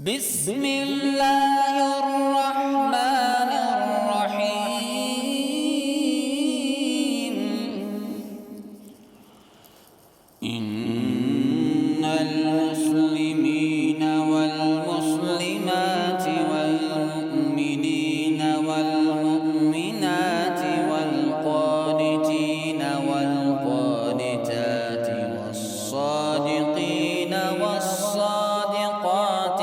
بسم الله الرحمن الرحيم. إن المسلمين والمسلمات والمؤمنين والمؤمنات والقانتين والقانتات والصادقين والصادقات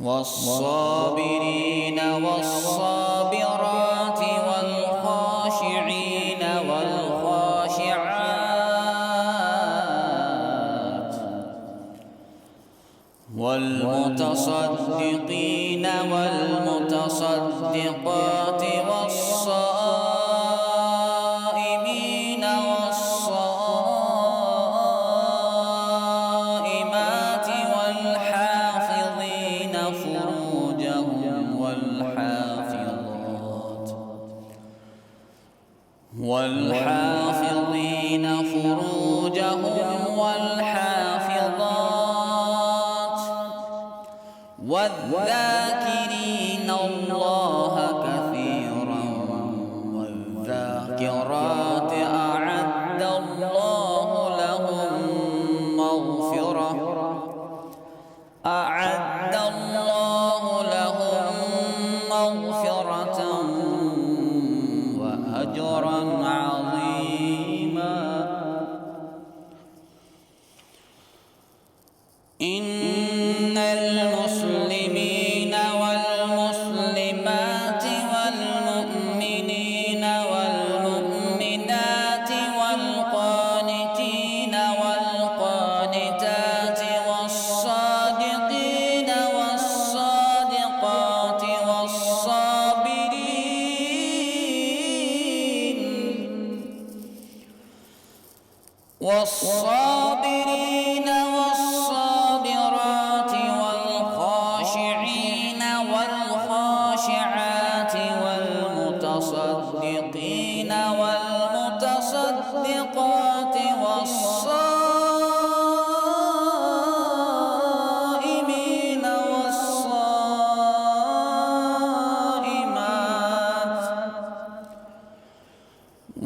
والصابرين والصابرات والخاشعين والخاشعات والمتصدقين والمتصدقات والصائمين والصائمات والحافظين فروجهم والحافظين فروجهم والحافظات والذاكرين الله كثيرا والذاكرات أعد الله لهم مغفرة وأجرا عظيما. إن المسلمين والمسلمات والمؤمنين والمؤمنات والقانتين والقانتات والصادقين والصادقات والصابرين والصابرات والخاشعين والخاشعات والمتصدقين والمتصدقات والصائمين والصائمات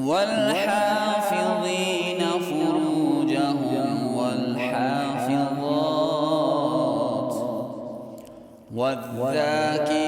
والحافظين فروجهم والحافظات والذاكرين